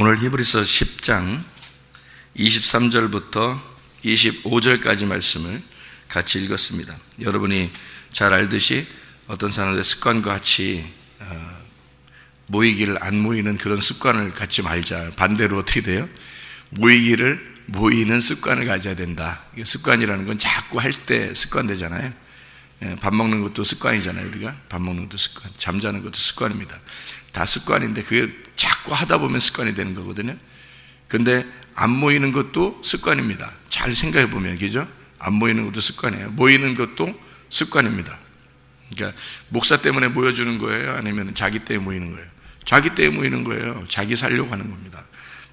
오늘 히브리서 10장 23절부터 25절까지 말씀을 같이 읽었습니다. 여러분이 잘 알듯이 어떤 사람들의 습관과 같이 모이기를 안 모이는 그런 습관을 갖지 말자. 반대로 어떻게 돼요? 모이는 습관을 가져야 된다. 습관이라는 건 자꾸 할 때 습관 되잖아요. 밥 먹는 것도 습관이잖아요. 우리가 밥 먹는 것도 습관, 잠자는 것도 습관입니다. 다 습관인데 그게 자꾸 하다 보면 습관이 되는 거거든요. 근데 안 모이는 것도 습관입니다. 잘 생각해 보면, 그죠? 안 모이는 것도 습관이에요. 모이는 것도 습관입니다. 그러니까 목사 때문에 모여주는 거예요? 아니면 자기 때문에 모이는 거예요? 자기 때문에 모이는 거예요. 자기 살려고 하는 겁니다.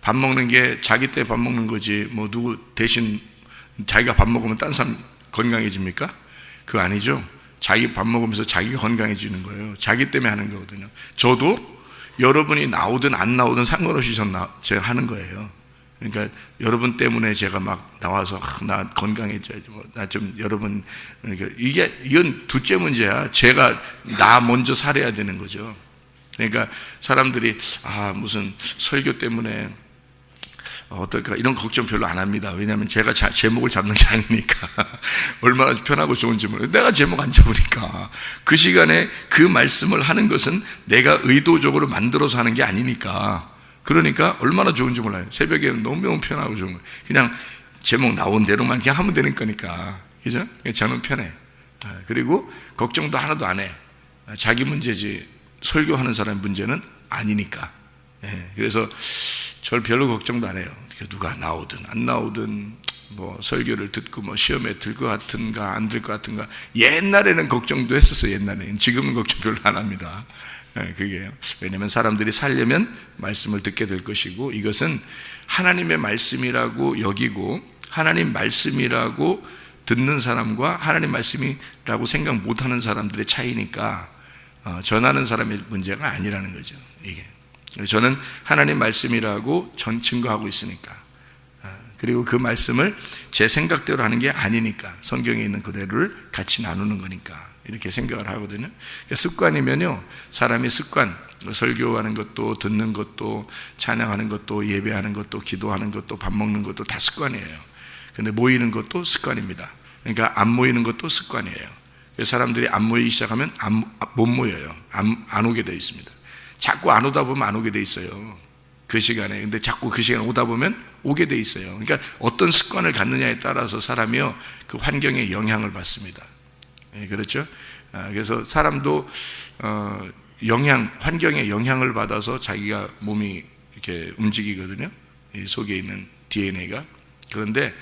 밥 먹는 게 자기 때문에 밥 먹는 거지, 뭐 누구 대신 자기가 밥 먹으면 딴 사람 건강해집니까? 그거 아니죠. 자기 밥 먹으면서 자기가 건강해지는 거예요. 자기 때문에 하는 거거든요. 저도 여러분이 나오든 안 나오든 상관없이 제가 하는 거예요. 그러니까 여러분 때문에 제가 막 나와서 나 건강해져야지, 나 좀 여러분, 그러니까 이건 둘째 문제야. 제가 나 먼저 살아야 되는 거죠. 그러니까 사람들이 무슨 설교 때문에 어떨까 이런 걱정 별로 안 합니다. 왜냐하면 제가 제목을 잡는 게 아니니까. 얼마나 편하고 좋은지 모르겠어요. 내가 제목 안 잡으니까. 그 시간에 그 말씀을 하는 것은 내가 의도적으로 만들어서 하는 게 아니니까. 그러니까 얼마나 좋은지 몰라요. 새벽에는 너무 편하고 좋은 거예요. 그냥 제목 나온 대로만 그냥 하면 되는 거니까. 그죠? 저는 편해. 그리고 걱정도 하나도 안 해. 자기 문제지 설교하는 사람 문제는 아니니까. 그래서 저를 별로 걱정도 안 해요. 누가 나오든 안 나오든, 뭐 설교를 듣고 뭐 시험에 들 것 같은가 안 들 것 같은가. 옛날에는 걱정도 했었어요. 옛날에는. 지금은 걱정 별로 안 합니다. 그게 왜냐하면 사람들이 살려면 말씀을 듣게 될 것이고, 이것은 하나님의 말씀이라고 여기고 하나님 말씀이라고 듣는 사람과 하나님 말씀이라고 생각 못하는 사람들의 차이니까 전하는 사람의 문제가 아니라는 거죠. 이게 저는 하나님 말씀이라고 증거하고 있으니까, 그리고 그 말씀을 제 생각대로 하는 게 아니니까 성경에 있는 그대로를 같이 나누는 거니까 이렇게 생각을 하거든요. 그러니까 습관이면요, 사람이 습관, 설교하는 것도 듣는 것도 찬양하는 것도 예배하는 것도 기도하는 것도 밥 먹는 것도 다 습관이에요. 근데 모이는 것도 습관입니다. 그러니까 안 모이는 것도 습관이에요. 그래서 사람들이 안 모이기 시작하면 못 모여요. 안 오게 되어 있습니다. 자꾸 안 오다 보면 안 오게 돼 있어요. 그 시간에. 근데 자꾸 그 시간에 오다 보면 오게 돼 있어요. 그러니까 어떤 습관을 갖느냐에 따라서 사람이요, 그 환경에 영향을 받습니다. 그렇죠? 그래서 사람도 환경에 영향을 받아서 자기가 몸이 이렇게 움직이거든요. 이 속에 있는 DNA가. 그런데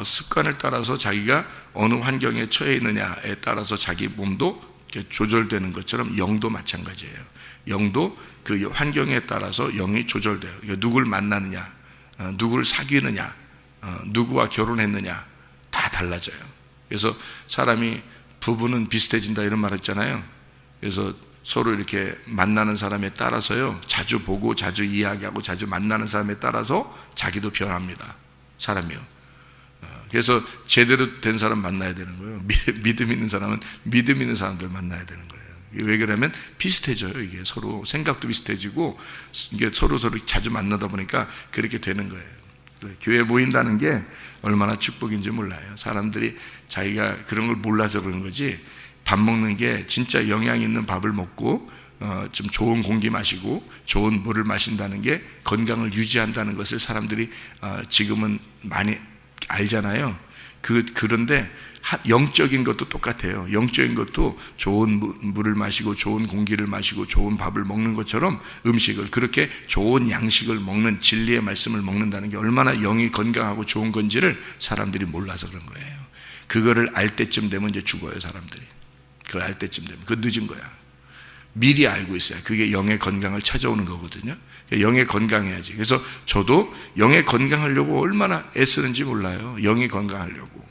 습관을 따라서 자기가 어느 환경에 처해 있느냐에 따라서 자기 몸도 이렇게 조절되는 것처럼 영도 마찬가지예요. 영도 그 환경에 따라서 영이 조절돼요. 누굴 만나느냐, 누굴 사귀느냐, 누구와 결혼했느냐 다 달라져요. 그래서 사람이 부부는 비슷해진다 이런 말 했잖아요. 그래서 서로 이렇게 만나는 사람에 따라서요, 자주 보고 자주 이야기하고 자주 만나는 사람에 따라서 자기도 변합니다. 사람이요. 그래서 제대로 된 사람 만나야 되는 거예요. 믿음 있는 사람은 믿음 있는 사람들 만나야 되는 거예요. 왜 그러냐면 비슷해져요. 이게 서로 생각도 비슷해지고, 이게 서로 자주 만나다 보니까 그렇게 되는 거예요. 교회에 모인다는 게 얼마나 축복인지 몰라요. 사람들이 자기가 그런 걸 몰라서 그런 거지, 밥 먹는 게 진짜 영양 있는 밥을 먹고 좀 좋은 공기 마시고 좋은 물을 마신다는 게 건강을 유지한다는 것을 사람들이 지금은 많이 알잖아요. 그런데 영적인 것도 똑같아요. 영적인 것도 좋은 물을 마시고 좋은 공기를 마시고 좋은 밥을 먹는 것처럼 음식을, 그렇게 좋은 양식을 먹는, 진리의 말씀을 먹는다는 게 얼마나 영이 건강하고 좋은 건지를 사람들이 몰라서 그런 거예요. 그거를 알 때쯤 되면 이제 죽어요, 사람들이. 그걸 알 때쯤 되면. 그거 늦은 거야. 미리 알고 있어야 그게 영의 건강을 찾아오는 거거든요. 영의 건강해야지. 그래서 저도 영의 건강하려고 얼마나 애쓰는지 몰라요. 영이 건강하려고.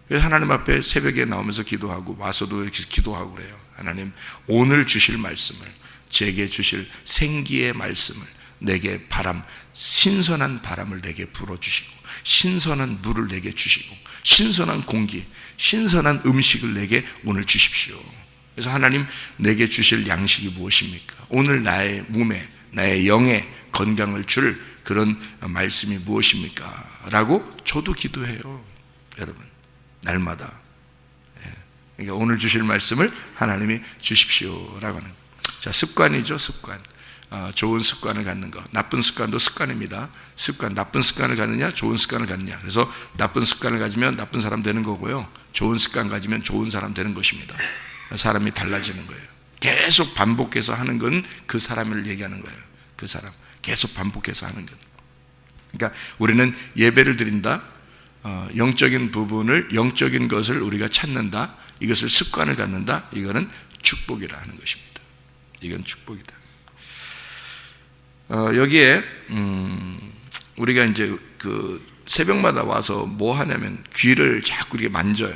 그래서 하나님 앞에 새벽에 나오면서 기도하고 와서도 이렇게 기도하고 그래요. 하나님, 오늘 주실 말씀을, 제게 주실 생기의 말씀을, 내게 신선한 바람을 내게 불어주시고, 신선한 물을 내게 주시고, 신선한 공기, 신선한 음식을 내게 오늘 주십시오. 그래서 하나님, 내게 주실 양식이 무엇입니까? 오늘 나의 몸에 나의 영의 건강을 줄 그런 말씀이 무엇입니까? 라고 저도 기도해요. 여러분, 날마다. 그러니까 오늘 주실 말씀을 하나님이 주십시오라고 하는. 자, 습관이죠, 습관. 좋은 습관을 갖는 것. 나쁜 습관도 습관입니다. 습관, 나쁜 습관을 갖느냐, 좋은 습관을 갖느냐. 그래서 나쁜 습관을 가지면 나쁜 사람 되는 거고요. 좋은 습관 가지면 좋은 사람 되는 것입니다. 사람이 달라지는 거예요. 계속 반복해서 하는 건 그 사람을 얘기하는 거예요. 그 사람. 계속 반복해서 하는 것. 그러니까 우리는 예배를 드린다. 영적인 부분을, 영적인 것을 우리가 찾는다. 이것을 습관을 갖는다. 이거는 축복이라 하는 것입니다. 이건 축복이다. 여기에 우리가 이제 그 새벽마다 와서 뭐 하냐면 귀를 자꾸 이렇게 만져요.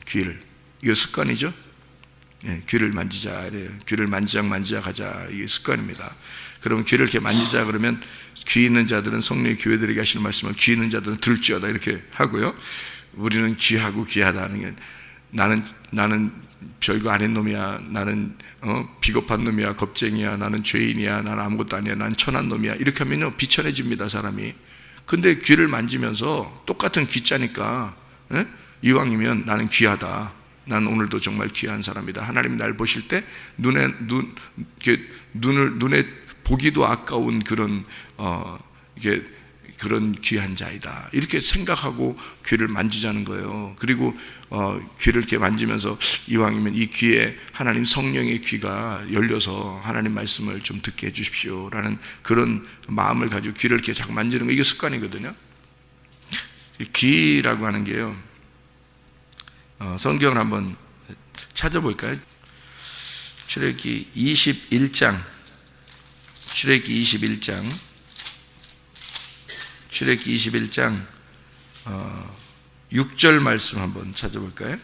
귀를. 이거 습관이죠. 귀를 만지자 이래요. 귀를 만지작 하자. 이게 습관입니다. 그러면 귀를 이렇게 만지자 그러면 귀 있는 자들은 성령의 교회들에게 하시는 말씀은 귀 있는 자들은 들지어다 이렇게 하고요. 우리는 귀하고 귀하다는 게 나는 별거 아닌 놈이야. 나는 비겁한 놈이야. 겁쟁이야. 나는 죄인이야. 나는 아무것도 아니야. 난 천한 놈이야. 이렇게 하면요 비천해집니다 사람이. 근데 귀를 만지면서 똑같은 귀자니까 이왕이면 나는 귀하다. 난 오늘도 정말 귀한 사람이다. 하나님이 날 보실 때 눈에 보기도 아까운 그런 이게 그런 귀한 자이다. 이렇게 생각하고 귀를 만지자는 거예요. 그리고 귀를 이렇게 만지면서 이왕이면 이 귀에 하나님 성령의 귀가 열려서 하나님 말씀을 좀 듣게 해주십시오라는 그런 마음을 가지고 귀를 이렇게 자꾸 만지는 거, 이게 습관이거든요. 귀라고 하는 게요. 성경을 한번 찾아볼까요? 출애굽기 21장 6절 말씀 한번 찾아볼까요?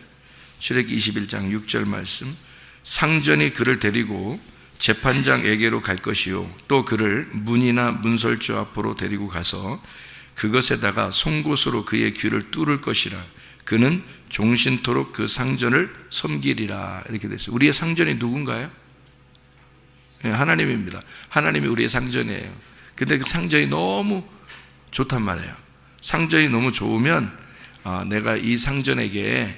출애굽기 21장 6절 말씀. 상전이 그를 데리고 재판장에게로 갈 것이요 또 그를 문이나 문설주 앞으로 데리고 가서 그것에다가 송곳으로 그의 귀를 뚫을 것이라. 그는 종신토록 그 상전을 섬기리라. 이렇게 됐어요. 우리의 상전이 누군가요? 하나님입니다. 하나님이 우리의 상전이에요. 근데 그 상전이 너무 좋단 말이에요. 상전이 너무 좋으면 내가 이 상전에게,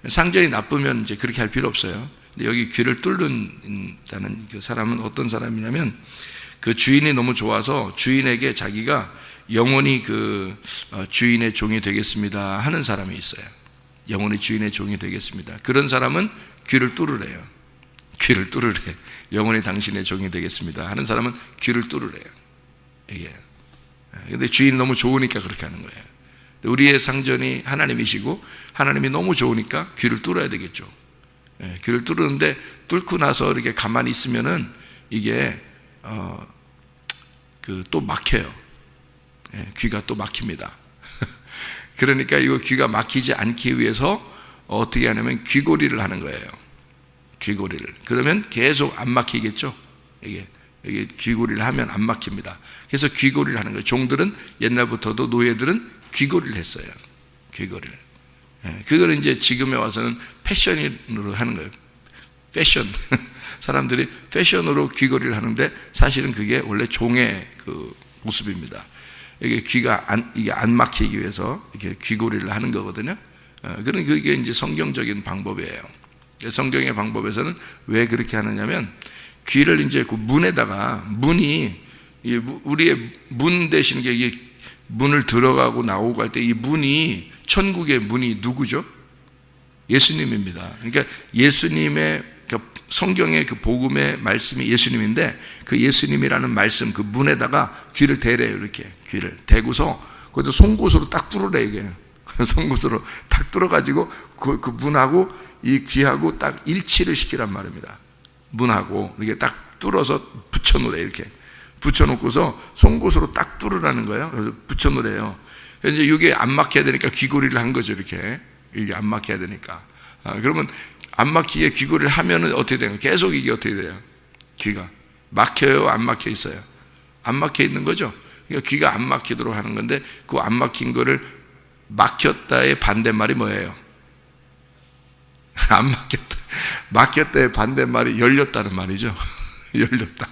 상전이 나쁘면 이제 그렇게 할 필요 없어요. 근데 여기 귀를 뚫는다는 그 사람은 어떤 사람이냐면 그 주인이 너무 좋아서 주인에게 자기가 영원히 그 주인의 종이 되겠습니다 하는 사람이 있어요. 영원히 주인의 종이 되겠습니다. 그런 사람은 귀를 뚫으래요. 귀를 뚫으래. 영원히 당신의 종이 되겠습니다 하는 사람은 귀를 뚫으래요. 이게. 근데 주인이 너무 좋으니까 그렇게 하는 거예요. 우리의 상전이 하나님이시고 하나님이 너무 좋으니까 귀를 뚫어야 되겠죠. 귀를 뚫는데 뚫고 나서 이렇게 가만히 있으면은 이게 또 막혀요. 귀가 또 막힙니다. 그러니까 이거 귀가 막히지 않기 위해서 어떻게 하냐면 귀고리를 하는 거예요. 귀고리를. 그러면 계속 안 막히겠죠. 이게 귀고리를 하면 안 막힙니다. 그래서 귀고리를 하는 거예요. 종들은 옛날부터도 노예들은 귀고리를 했어요. 귀고리를. 그거는 이제 지금에 와서는 패션으로 하는 거예요. 패션. 사람들이 패션으로 귀고리를 하는데 사실은 그게 원래 종의 그 모습입니다. 이게 귀가 이게 안 막히기 위해서 이렇게 귀고리를 하는 거거든요. 그런 그게 이제 성경적인 방법이에요. 성경의 방법에서는 왜 그렇게 하느냐면 귀를 이제 그 문에다가 문이 우리의 문 되시는 게 이게 문을 들어가고 나오고 할 때 이 문이 천국의 문이 누구죠? 예수님입니다. 그러니까 예수님의 성경의 그 복음의 말씀이 예수님인데 그 예수님이라는 말씀 그 문에다가 귀를 대래요. 이렇게 귀를 대고서 그것도 송곳으로 딱 뚫으래. 이게 송곳으로 딱 뚫어가지고 그 문하고 이 귀하고 딱 일치를 시키란 말입니다. 문하고 이렇게 딱 뚫어서 붙여놓으래. 이렇게 붙여놓고서 송곳으로 딱 뚫으라는 거예요. 그래서 붙여놓으래요. 그래서 이게 안 막혀야 되니까 귀고리를 한 거죠. 이렇게 이게 안 막혀야 되니까. 그러면 안 막히게 귀고리를 하면은 어떻게 돼요? 계속 이게 어떻게 돼요? 귀가 막혀요? 안 막혀 있어요? 안 막혀 있는 거죠. 그러니까 귀가 안 막히도록 하는 건데 그 안 막힌 거를 막혔다의 반대말이 뭐예요? 안 막혔다. 막혔다의 반대말이 열렸다는 말이죠. 열렸다.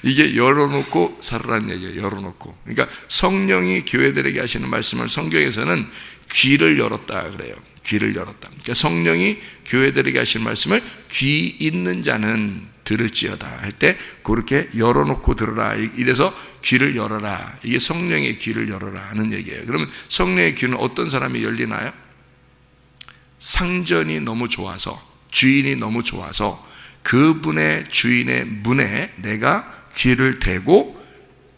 이게 열어놓고 살으라는 얘기예요. 열어놓고. 그러니까 성령이 교회들에게 하시는 말씀을 성경에서는 귀를 열었다 그래요. 귀를 열었다. 그러니까 성령이 교회들에게 하시는 말씀을 귀 있는 자는 들을지어다 할 때 그렇게 열어놓고 들으라. 이래서 귀를 열어라. 이게 성령의 귀를 열어라 하는 얘기예요. 그러면 성령의 귀는 어떤 사람이 열리나요? 상전이 너무 좋아서, 주인이 너무 좋아서 그분의 주인의 문에 내가 귀를 대고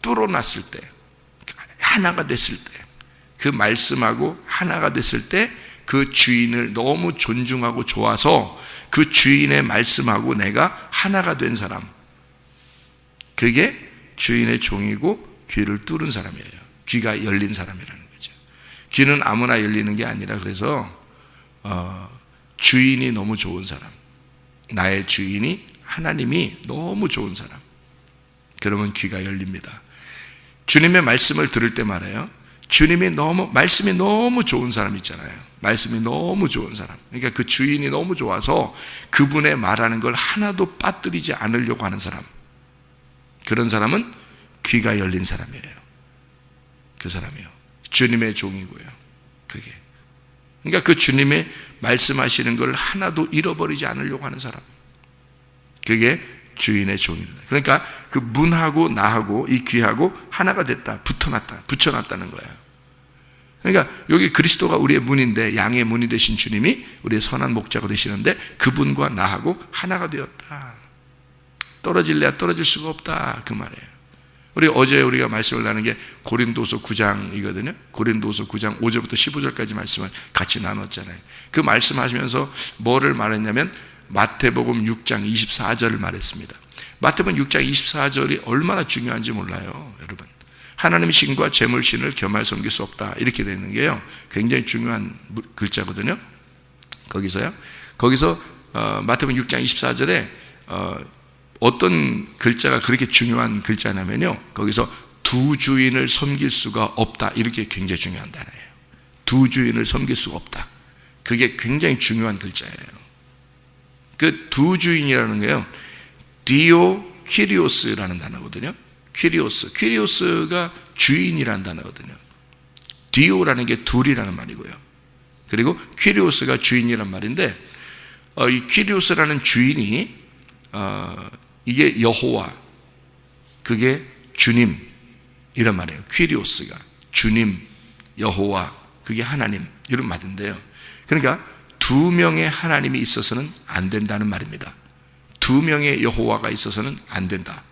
뚫어놨을 때, 하나가 됐을 때, 그 말씀하고 하나가 됐을 때 그 주인을 너무 존중하고 좋아서 그 주인의 말씀하고 내가 하나가 된 사람, 그게 주인의 종이고 귀를 뚫은 사람이에요. 귀가 열린 사람이라는 거죠. 귀는 아무나 열리는 게 아니라, 그래서 주인이 너무 좋은 사람, 나의 주인이 하나님이 너무 좋은 사람, 그러면 귀가 열립니다. 주님의 말씀을 들을 때 말이에요. 주님이 말씀이 너무 좋은 사람 있잖아요. 말씀이 너무 좋은 사람. 그러니까 그 주인이 너무 좋아서 그분의 말하는 걸 하나도 빠뜨리지 않으려고 하는 사람. 그런 사람은 귀가 열린 사람이에요. 그 사람이요. 주님의 종이고요. 그게. 그러니까 그 주님의 말씀하시는 걸 하나도 잃어버리지 않으려고 하는 사람. 그게 주인의 종입니다. 그러니까 그 문하고 나하고 이 귀하고 하나가 됐다, 붙여놨다는 거예요. 그러니까 여기 그리스도가 우리의 문인데, 양의 문이 되신 주님이 우리의 선한 목자가 되시는데 그분과 나하고 하나가 되었다. 떨어질래야 떨어질 수가 없다, 그 말이에요. 어제 우리가 말씀을 나눈 게 고린도서 9장이거든요. 고린도서 9장 5절부터 15절까지 말씀을 같이 나눴잖아요. 그 말씀하시면서 뭐를 말했냐면 마태복음 6장 24절을 말했습니다. 마태복음 6장 24절이 얼마나 중요한지 몰라요, 여러분. 하나님의 신과 재물 신을 겸하여 섬길 수 없다, 이렇게 되는 게요, 굉장히 중요한 글자거든요. 거기서 마태복음 6장 24절에 어떤 글자가 그렇게 중요한 글자냐면요, 거기서 두 주인을 섬길 수가 없다, 이렇게 굉장히 중요한 단어예요. 두 주인을 섬길 수가 없다. 그게 굉장히 중요한 글자예요. 그 두 주인이라는 게요, 디오키리오스라는 단어거든요. 퀴리오스가 주인이라는 단어거든요. 디오라는 게 둘이라는 말이고요. 그리고 퀴리오스가 주인이란 말인데, 이 퀴리오스라는 주인이 이게 여호와, 그게 주님 이런 말이에요. 퀴리오스가 주님, 여호와, 그게 하나님 이런 말인데요. 그러니까 두 명의 하나님이 있어서는 안 된다는 말입니다. 두 명의 여호와가 있어서는 안 된다.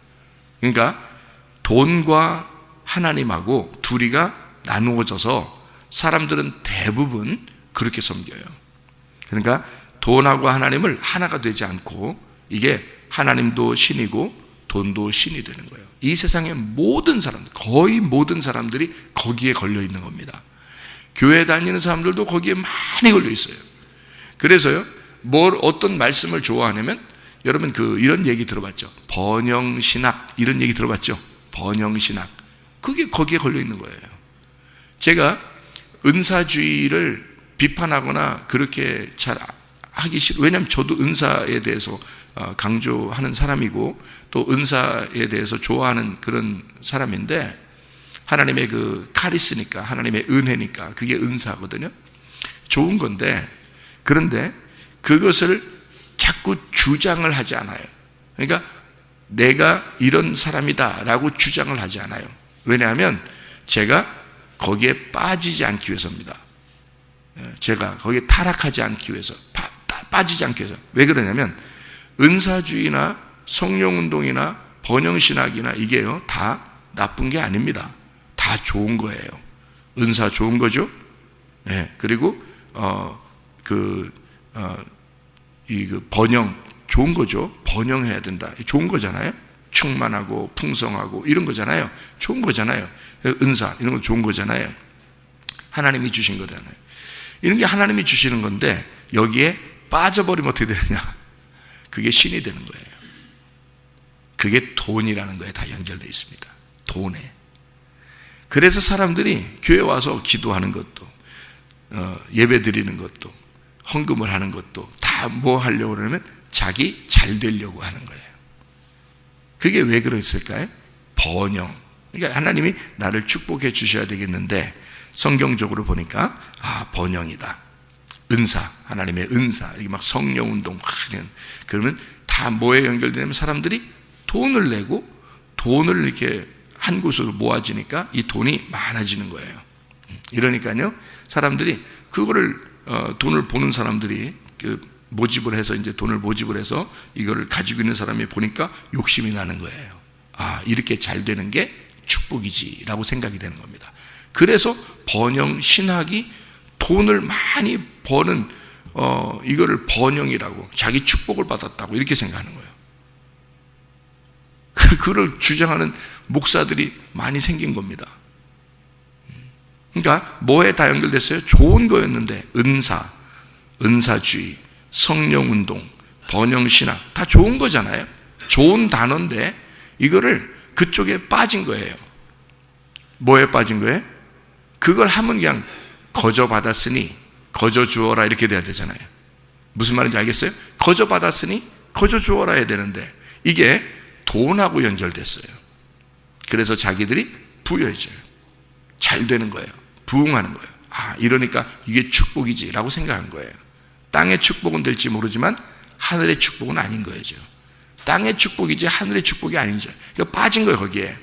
그러니까 돈과 하나님하고 둘이가 나누어져서 사람들은 대부분 그렇게 섬겨요. 그러니까 돈하고 하나님을 하나가 되지 않고, 이게 하나님도 신이고 돈도 신이 되는 거예요. 이 세상의 모든 사람들, 거의 모든 사람들이 거기에 걸려 있는 겁니다. 교회 다니는 사람들도 거기에 많이 걸려 있어요. 그래서요, 어떤 말씀을 좋아하냐면, 여러분 이런 얘기 들어봤죠? 번영신학, 이런 얘기 들어봤죠? 번영신학. 그게 거기에 걸려 있는 거예요. 제가 은사주의를 비판하거나 그렇게 잘 하기 싫어요. 왜냐하면 저도 은사에 대해서 강조하는 사람이고 또 은사에 대해서 좋아하는 그런 사람인데, 하나님의 그 카리스니까, 하나님의 은혜니까 그게 은사거든요. 좋은 건데, 그런데 그것을 자꾸 주장을 하지 않아요. 그러니까 내가 이런 사람이다 라고 주장을 하지 않아요. 왜냐하면 제가 거기에 빠지지 않기 위해서입니다. 제가 거기에 타락하지 않기 위해서, 빠지지 않기 위해서. 왜 그러냐면 은사주의나 성령운동이나 번영신학이나 이게요, 다 나쁜 게 아닙니다. 다 좋은 거예요. 은사 좋은 거죠. 그리고 번영 좋은 거죠. 번영해야 된다. 좋은 거잖아요. 충만하고 풍성하고 이런 거잖아요. 좋은 거잖아요. 은사 이런 거 좋은 거잖아요. 하나님이 주신 거잖아요. 이런 게 하나님이 주시는 건데 여기에 빠져버리면 어떻게 되느냐? 그게 신이 되는 거예요. 그게 돈이라는 거에 다 연결되어 있습니다. 돈에. 그래서 사람들이 교회 와서 기도하는 것도, 예배 드리는 것도, 헌금을 하는 것도 다 뭐 하려고 그러면 자기 잘 되려고 하는 거예요. 그게 왜 그랬을까요? 번영. 그러니까 하나님이 나를 축복해 주셔야 되겠는데 성경적으로 보니까 번영이다. 은사, 하나님의 은사, 이게 막 성령운동 그러면 다 뭐에 연결되냐면 사람들이 돈을 내고 돈을 이렇게 한 곳으로 모아지니까 이 돈이 많아지는 거예요. 이러니까요, 사람들이 그거를 돈을 보는 사람들이 모집을 해서 이제 돈을 모집을 해서 이거를 가지고 있는 사람이 보니까 욕심이 나는 거예요. 이렇게 잘 되는 게 축복이지라고 생각이 되는 겁니다. 그래서 번영 신학이 돈을 많이 버는 이거를 번영이라고, 자기 축복을 받았다고 이렇게 생각하는 거예요. 그걸 주장하는 목사들이 많이 생긴 겁니다. 그러니까 뭐에 다 연결됐어요? 좋은 거였는데 은사, 은사주의, 성령운동, 번영신학 다 좋은 거잖아요. 좋은 단어인데 이거를 그쪽에 빠진 거예요. 뭐에 빠진 거예요? 그걸 하면 그냥 거저 받았으니 거저 주어라 이렇게 돼야 되잖아요. 무슨 말인지 알겠어요? 거저 받았으니 거저 주어라 해야 되는데 이게 돈하고 연결됐어요. 그래서 자기들이 부여해져요. 잘 되는 거예요. 부흥하는 거예요. 이러니까 이게 축복이지 라고 생각한 거예요. 땅의 축복은 될지 모르지만 하늘의 축복은 아닌 거죠. 땅의 축복이지 하늘의 축복이 아니죠. 그러니까 빠진 거예요, 거기에.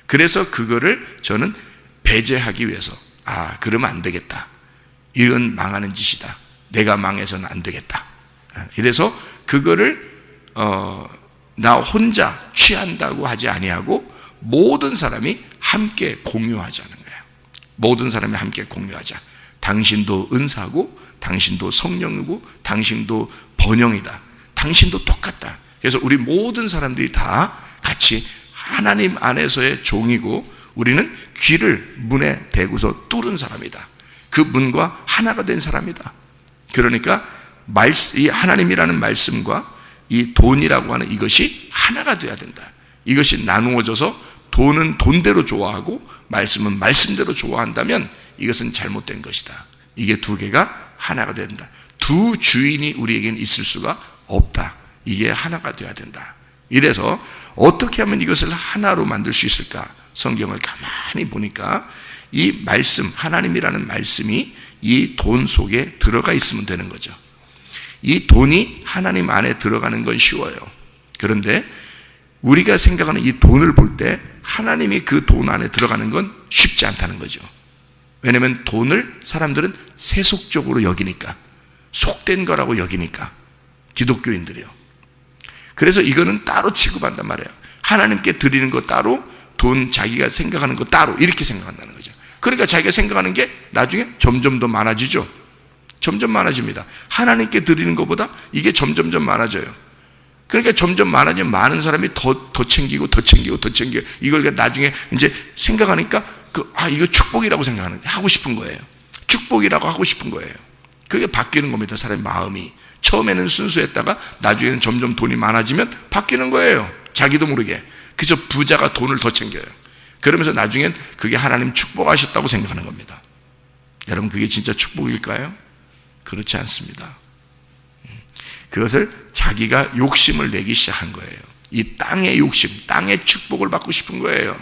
그래서 그거를 저는 배제하기 위해서 그러면 안 되겠다. 이건 망하는 짓이다. 내가 망해서는 안 되겠다. 이래서 그거를 나 혼자 취한다고 하지 아니하고 모든 사람이 함께 공유하자는 거예요. 모든 사람이 함께 공유하자. 당신도 은사고 당신도 성령이고 당신도 번영이다. 당신도 똑같다. 그래서 우리 모든 사람들이 다 같이 하나님 안에서의 종이고 우리는 귀를 문에 대고서 뚫은 사람이다. 그 문과 하나가 된 사람이다. 그러니까 이 하나님이라는 말씀과 이 돈이라고 하는 이것이 하나가 돼야 된다. 이것이 나누어져서 돈은 돈대로 좋아하고 말씀은 말씀대로 좋아한다면 이것은 잘못된 것이다. 이게 두 개가 하나가 된다. 두 주인이 우리에게는 있을 수가 없다. 이게 하나가 돼야 된다. 이래서 어떻게 하면 이것을 하나로 만들 수 있을까? 성경을 가만히 보니까 이 말씀, 하나님이라는 말씀이 이 돈 속에 들어가 있으면 되는 거죠. 이 돈이 하나님 안에 들어가는 건 쉬워요. 그런데 우리가 생각하는 이 돈을 볼 때 하나님이 그 돈 안에 들어가는 건 쉽지 않다는 거죠. 왜냐하면 돈을 사람들은 세속적으로 여기니까, 속된 거라고 여기니까, 기독교인들이요. 그래서 이거는 따로 취급한단 말이에요. 하나님께 드리는 거 따로, 돈 자기가 생각하는 거 따로, 이렇게 생각한다는 거죠. 그러니까 자기가 생각하는 게 나중에 점점 더 많아지죠. 점점 많아집니다. 하나님께 드리는 것보다 이게 점점 많아져요. 그러니까 점점 많아지면 많은 사람이 더 챙기고 더 챙기고 더 챙겨요. 이걸 나중에 이제 생각하니까 이거 축복이라고 생각하는, 하고 싶은 거예요. 축복이라고 하고 싶은 거예요. 그게 바뀌는 겁니다. 사람의 마음이. 처음에는 순수했다가 나중에는 점점 돈이 많아지면 바뀌는 거예요. 자기도 모르게. 그래서 부자가 돈을 더 챙겨요. 그러면서 나중엔 그게 하나님 축복하셨다고 생각하는 겁니다. 여러분, 그게 진짜 축복일까요? 그렇지 않습니다. 그것을 자기가 욕심을 내기 시작한 거예요. 이 땅의 욕심, 땅의 축복을 받고 싶은 거예요.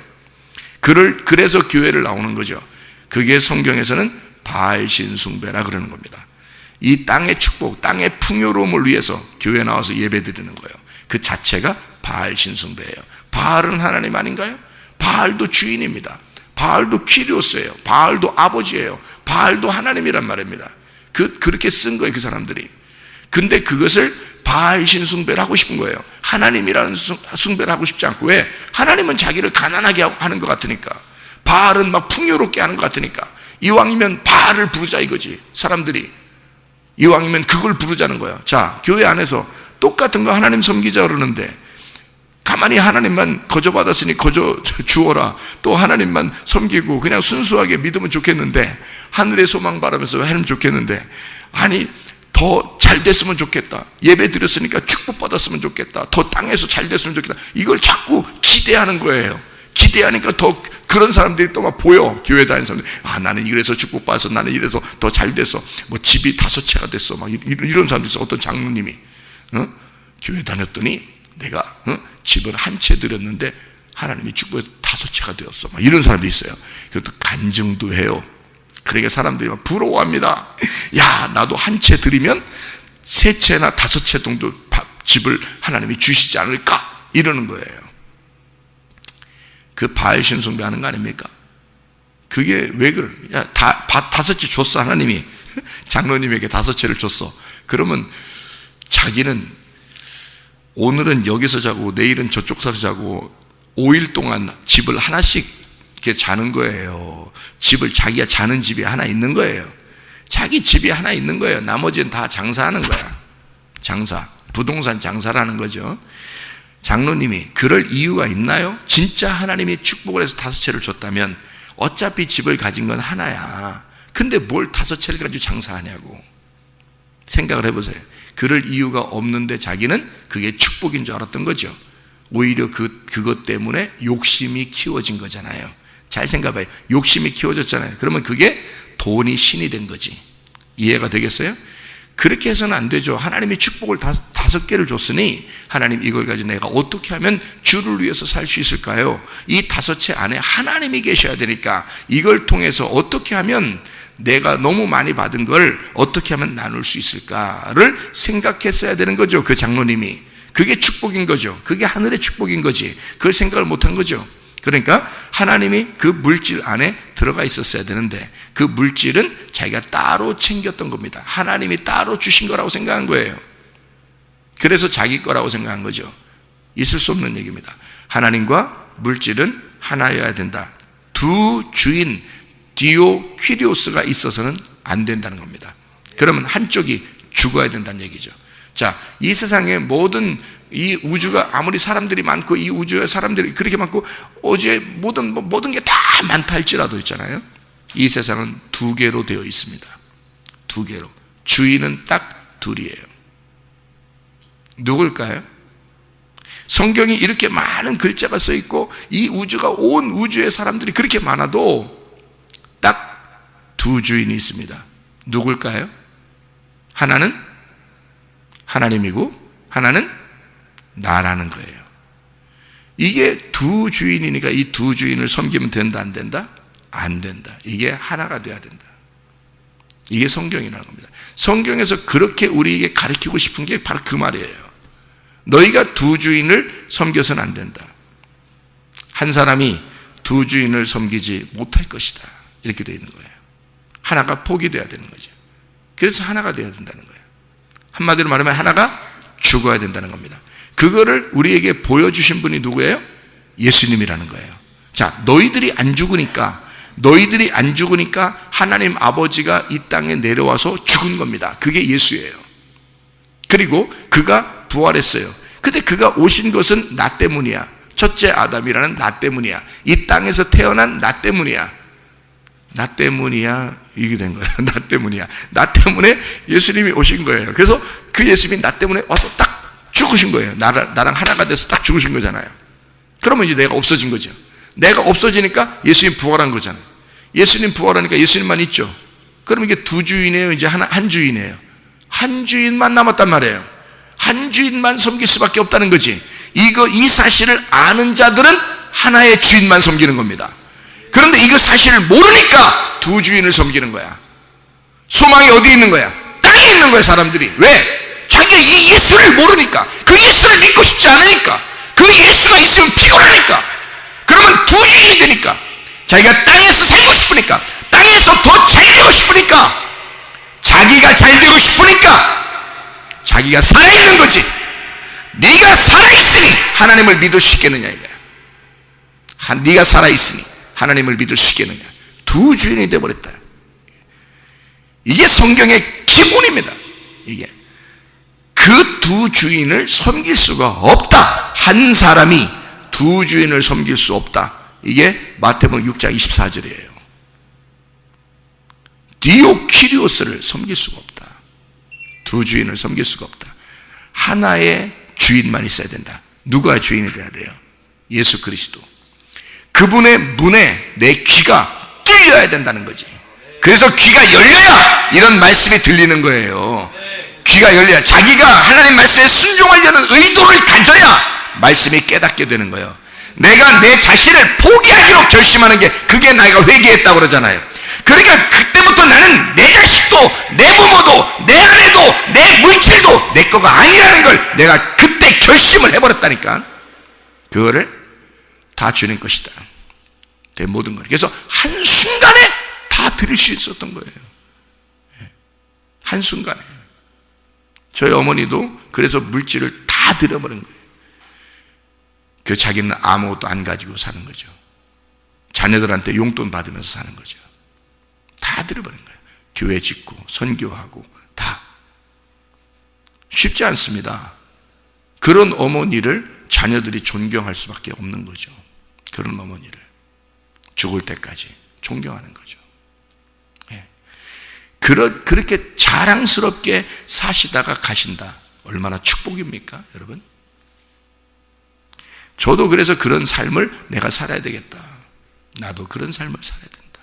그래서 교회를 나오는 거죠. 그게 성경에서는 바알신 숭배라 그러는 겁니다. 이 땅의 축복, 땅의 풍요로움을 위해서 교회 나와서 예배 드리는 거예요. 그 자체가 바알신 숭배예요. 바알은 하나님 아닌가요? 바알도 주인입니다. 바알도 키리오스예요. 바알도 아버지예요. 바알도 하나님이란 말입니다. 그렇게 쓴 거예요, 그 사람들이. 근데 그것을 바알신 숭배를 하고 싶은 거예요. 하나님이라는 숭배를 하고 싶지 않고. 왜? 하나님은 자기를 가난하게 하는 것 같으니까. 바알은 막 풍요롭게 하는 것 같으니까. 이왕이면 바알을 부르자 이거지. 사람들이 이왕이면 그걸 부르자는 거예요. 자, 교회 안에서 똑같은 거 하나님 섬기자 그러는데 가만히 하나님만 거저 받았으니 거저 주어라, 또 하나님만 섬기고 그냥 순수하게 믿으면 좋겠는데, 하늘의 소망 바라면서 하면 좋겠는데, 아니 더 잘 됐으면 좋겠다, 예배 드렸으니까 축복 받았으면 좋겠다, 더 땅에서 잘 됐으면 좋겠다, 이걸 자꾸 기대하는 거예요. 기대하니까 더 그런 사람들이 또 막 보여. 교회 다니는 사람들이 나는 이래서 축복받아서, 나는 이래서 더 잘 됐어, 뭐 집이 5채가 됐어, 막 이런 사람들이 있어. 어떤 장로님이 교회 다녔더니 내가 집을 한 채 드렸는데 하나님이 축복해서 5채가 되었어. 막 이런 사람도 있어요. 그것도 간증도 해요. 그러니까 사람들이 막 부러워합니다. 야, 나도 한 채 드리면 3채나 5채 정도 집을 하나님이 주시지 않을까? 이러는 거예요. 그 바알 신숭배하는 거 아닙니까? 그게 왜 그래? 야, 다 5채 줬어, 하나님이. 장로님에게 5채를 줬어. 그러면 자기는 오늘은 여기서 자고 내일은 저쪽에서 자고 5일 동안 집을 하나씩 이렇게 자는 거예요. 집을 자기가 자는 집이 하나 있는 거예요. 자기 집이 하나 있는 거예요. 나머지는 다 장사하는 거야. 장사, 부동산 장사라는 거죠. 장로님이 그럴 이유가 있나요? 진짜 하나님이 축복을 해서 5채를 줬다면 어차피 집을 가진 건 하나야. 근데 뭘 5채를 가지고 장사하냐고. 생각을 해보세요. 그럴 이유가 없는데 자기는 그게 축복인 줄 알았던 거죠. 오히려 그것 때문에 욕심이 키워진 거잖아요. 잘 생각해봐요. 욕심이 키워졌잖아요. 그러면 그게 돈이 신이 된 거지. 이해가 되겠어요? 그렇게 해서는 안 되죠. 하나님이 축복을 5개를 줬으니 하나님 이걸 가지고 내가 어떻게 하면 주를 위해서 살 수 있을까요? 이 5채 안에 하나님이 계셔야 되니까 이걸 통해서 어떻게 하면 내가 너무 많이 받은 걸 어떻게 하면 나눌 수 있을까를 생각했어야 되는 거죠. 그 장로님이. 그게 축복인 거죠. 그게 하늘의 축복인 거지. 그걸 생각을 못한 거죠. 그러니까 하나님이 그 물질 안에 들어가 있었어야 되는데 그 물질은 자기가 따로 챙겼던 겁니다. 하나님이 따로 주신 거라고 생각한 거예요. 그래서 자기 거라고 생각한 거죠. 있을 수 없는 얘기입니다. 하나님과 물질은 하나여야 된다. 두 주인 디오퀴리오스가 있어서는 안 된다는 겁니다. 그러면 한쪽이 죽어야 된다는 얘기죠. 자, 이 세상의 모든 이 우주가 아무리 사람들이 많고 이 우주에 사람들이 그렇게 많고 어제 모든 게 다 많다 할지라도 있잖아요. 이 세상은 2개로 되어 있습니다. 2개로. 주인은 딱 둘이에요. 누굴까요? 성경이 이렇게 많은 글자가 써 있고 이 우주가 온 우주의 사람들이 그렇게 많아도 딱 2 주인이 있습니다. 누굴까요? 하나는 하나님이고 하나는 나라는 거예요. 이게 2 주인이니까 이 2 주인을 섬기면 된다 안 된다? 안 된다. 이게 하나가 돼야 된다. 이게 성경이라는 겁니다. 성경에서 그렇게 우리에게 가르치고 싶은 게 바로 그 말이에요. 너희가 2 주인을 섬겨서는 안 된다. 한 사람이 2 주인을 섬기지 못할 것이다. 이렇게 되어 있는 거예요. 하나가 포기돼야 되는 거죠. 그래서 하나가 돼야 된다는 거예요. 한마디로 말하면 하나가 죽어야 된다는 겁니다. 그거를 우리에게 보여주신 분이 누구예요? 예수님이라는 거예요. 자, 너희들이 안 죽으니까 하나님 아버지가 이 땅에 내려와서 죽은 겁니다. 그게 예수예요. 그리고 그가 부활했어요. 근데 그가 오신 것은 나 때문이야. 첫째 아담이라는 나 때문이야. 이 땅에서 태어난 나 때문이야. 나 때문이야. 이게 된 거야. 나 때문이야. 나 때문에 예수님이 오신 거예요. 그래서 그 예수님이 나 때문에 와서 딱 죽으신 거예요. 나랑 하나가 돼서 딱 죽으신 거잖아요. 그러면 이제 내가 없어진 거죠. 내가 없어지니까 예수님 부활한 거잖아요. 예수님 부활하니까 예수님만 있죠. 그럼 이게 2 주인이에요. 이제 한 주인이에요. 한 주인만 남았단 말이에요. 한 주인만 섬길 수밖에 없다는 거지. 이 사실을 아는 자들은 하나의 주인만 섬기는 겁니다. 그런데 이거 사실을 모르니까 2 주인을 섬기는 거야. 소망이 어디 있는 거야? 땅에 있는 거야, 사람들이. 왜? 자기가 이 예수를 모르니까, 그 예수를 믿고 싶지 않으니까, 그 예수가 있으면 피곤하니까, 그러면 2 주인이 되니까, 자기가 땅에서 살고 싶으니까, 땅에서 더 잘 되고 싶으니까, 자기가 잘 되고 싶으니까, 자기가 살아있는 거지. 네가 살아있으니 하나님을 믿을 수 있겠느냐 이거야. 네가 살아있으니 하나님을 믿을 수 있겠느냐. 2 주인이 되어버렸다. 이게 성경의 기본입니다. 이게 그 2 주인을 섬길 수가 없다. 한 사람이 2 주인을 섬길 수 없다. 이게 마태복음 6장 24절이에요. 디오키리오스를 섬길 수가 없다. 2 주인을 섬길 수가 없다. 하나의 주인만 있어야 된다. 누가 주인이 돼야 돼요? 예수 그리스도. 그분의 문에 내 귀가 뚫려야 된다는 거지. 그래서 귀가 열려야 이런 말씀이 들리는 거예요. 귀가 열려야, 자기가 하나님 말씀에 순종하려는 의도를 가져야 말씀이 깨닫게 되는 거예요. 내가 내 자신을 포기하기로 결심하는 게, 그게 내가 회개했다고 그러잖아요. 그러니까 그때부터 나는 내 자식도, 내 부모도, 내 아내도, 내 물질도 내 거가 아니라는 걸 내가 그때 결심을 해버렸다니까. 그거를 다 주님 것이다, 내 모든 걸. 그래서 한순간에 다 드릴 수 있었던 거예요. 한순간에. 저희 어머니도 그래서 물질을 다 드려버린 거예요. 그 자기는 아무것도 안 가지고 사는 거죠. 자녀들한테 용돈 받으면서 사는 거죠. 다 드려버린 거예요. 교회 짓고 선교하고 다. 쉽지 않습니다. 그런 어머니를 자녀들이 존경할 수밖에 없는 거죠. 그런 어머니를 죽을 때까지 존경하는 거죠. 그렇게 자랑스럽게 사시다가 가신다. 얼마나 축복입니까, 여러분? 저도 그래서 그런 삶을 내가 살아야 되겠다. 나도 그런 삶을 살아야 된다.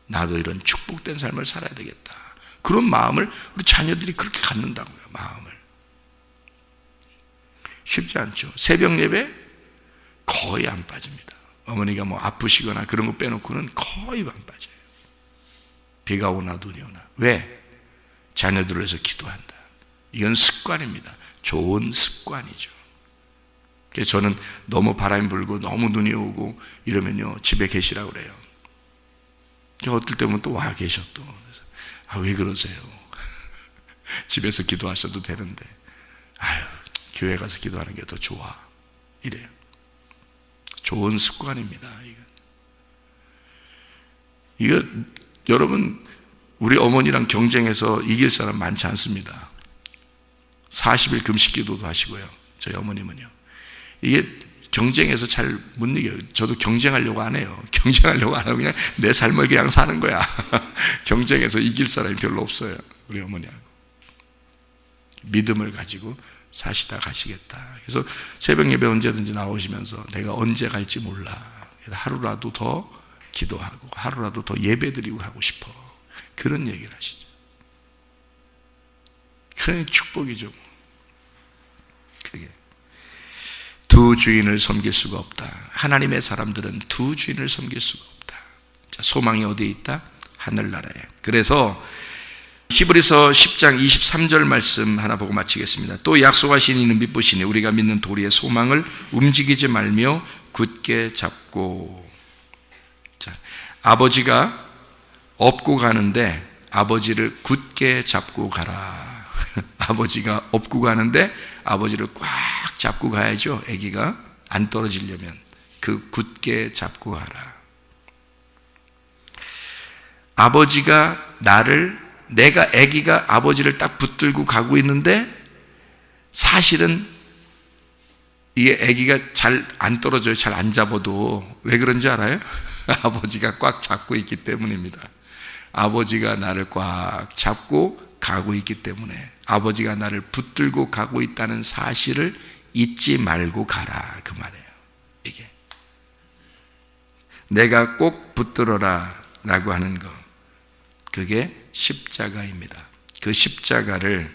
나도 이런 축복된 삶을 살아야 되겠다. 그런 마음을 우리 자녀들이 그렇게 갖는다고요, 마음을. 쉽지 않죠. 새벽 예배 거의 안 빠집니다. 어머니가 뭐 아프시거나 그런 거 빼놓고는 거의 안 빠져요. 비가 오나 눈이 오나. 왜? 자녀들을 위해서 기도한다. 이건 습관입니다. 좋은 습관이죠. 그래서 저는 너무 바람이 불고 너무 눈이 오고 이러면요, 집에 계시라고 그래요. 어떨 때면 또 와 계셔 또. 왜 그러세요? 집에서 기도하셔도 되는데, 교회 가서 기도하는 게 더 좋아, 이래요. 좋은 습관입니다. 이거 여러분, 우리 어머니랑 경쟁해서 이길 사람 많지 않습니다. 40일 금식 기도도 하시고요, 저희 어머님은요. 이게 경쟁해서 잘 못 이겨요. 저도 경쟁하려고 안 해요. 경쟁하려고 안 하고 그냥 내 삶을 그냥 사는 거야. 경쟁해서 이길 사람이 별로 없어요, 우리 어머니하고. 믿음을 가지고 사시다 가시겠다. 그래서 새벽 예배 언제든지 나오시면서 내가 언제 갈지 몰라, 하루라도 더 기도하고 하루라도 더 예배드리고 하고 싶어, 그런 얘기를 하시죠. 그런 축복이죠. 그게 두 주인을 섬길 수가 없다. 하나님의 사람들은 두 주인을 섬길 수가 없다. 자, 소망이 어디에 있다? 하늘나라에. 그래서 히브리서 10장 23절 말씀 하나 보고 마치겠습니다. 또 약속하신 이는 믿으시니 우리가 믿는 도리의 소망을 움직이지 말며 굳게 잡고. 자, 아버지가 업고 가는데 아버지를 굳게 잡고 가라. 아버지가 업고 가는데 아버지를 꽉 잡고 가야죠. 아기가 안 떨어지려면 그 굳게 잡고 가라. 아버지가 내가 아기가 아버지를 딱 붙들고 가고 있는데, 사실은 이게 아기가 잘 안 떨어져요. 잘 안 잡아도. 왜 그런지 알아요? 아버지가 꽉 잡고 있기 때문입니다. 아버지가 나를 꽉 잡고 가고 있기 때문에, 아버지가 나를 붙들고 가고 있다는 사실을 잊지 말고 가라, 그 말이에요. 이게 내가 꼭 붙들어라 라고 하는 거, 그게 십자가입니다. 그 십자가를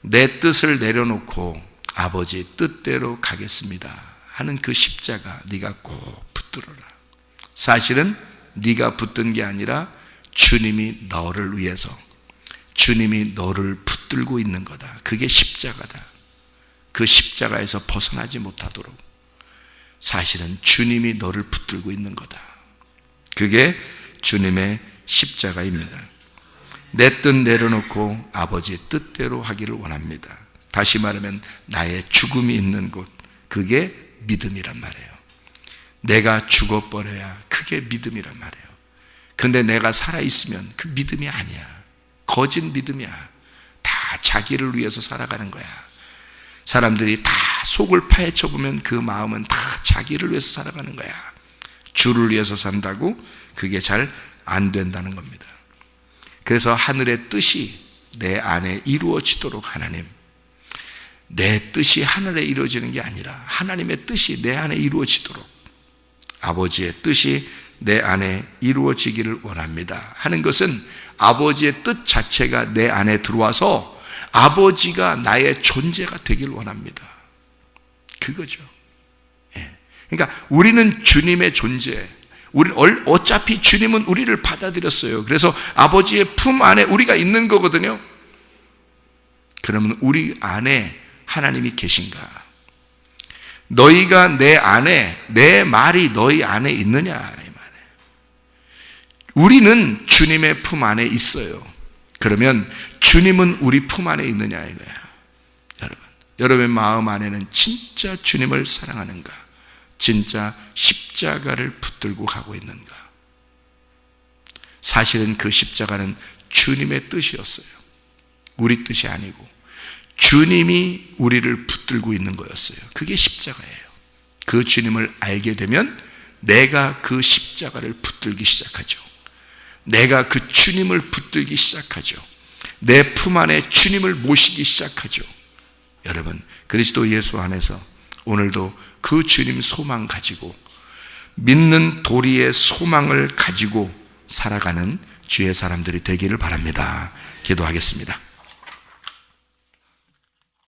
내 뜻을 내려놓고 아버지 뜻대로 가겠습니다 하는 그 십자가, 네가 꼭 붙들어라. 사실은 네가 붙든 게 아니라 주님이 너를 위해서, 주님이 너를 붙들고 있는 거다. 그게 십자가다. 그 십자가에서 벗어나지 못하도록 사실은 주님이 너를 붙들고 있는 거다. 그게 주님의 십자가입니다. 내 뜻 내려놓고 아버지 뜻대로 하기를 원합니다. 다시 말하면 나의 죽음이 있는 곳, 그게 믿음이란 말이에요. 내가 죽어버려야 그게 믿음이란 말이에요. 근데 내가 살아있으면 그 믿음이 아니야. 거짓 믿음이야. 다 자기를 위해서 살아가는 거야. 사람들이 다 속을 파헤쳐 보면 그 마음은 다 자기를 위해서 살아가는 거야. 주를 위해서 산다고 그게 잘 안 된다는 겁니다. 그래서 하늘의 뜻이 내 안에 이루어지도록, 하나님, 내 뜻이 하늘에 이루어지는 게 아니라 하나님의 뜻이 내 안에 이루어지도록, 아버지의 뜻이 내 안에 이루어지기를 원합니다 하는 것은 아버지의 뜻 자체가 내 안에 들어와서 아버지가 나의 존재가 되길 원합니다. 그거죠. 그러니까 우리는 주님의 존재, 어차피 주님은 우리를 받아들였어요. 그래서 아버지의 품 안에 우리가 있는 거거든요. 그러면 우리 안에 하나님이 계신가? 너희가 내 안에, 내 말이 너희 안에 있느냐 이 말이에요. 우리는 주님의 품 안에 있어요. 그러면 주님은 우리 품 안에 있느냐 이거야. 여러분의 마음 안에는 진짜 주님을 사랑하는가? 진짜 십자가를 붙들고 가고 있는가? 사실은 그 십자가는 주님의 뜻이었어요. 우리 뜻이 아니고 주님이 우리를 붙들고 있는 거였어요. 그게 십자가예요. 그 주님을 알게 되면 내가 그 십자가를 붙들기 시작하죠. 내가 그 주님을 붙들기 시작하죠. 내 품 안에 주님을 모시기 시작하죠. 여러분, 그리스도 예수 안에서 오늘도 그 주님 소망 가지고 믿는 도리의 소망을 가지고 살아가는 주의 사람들이 되기를 바랍니다. 기도하겠습니다.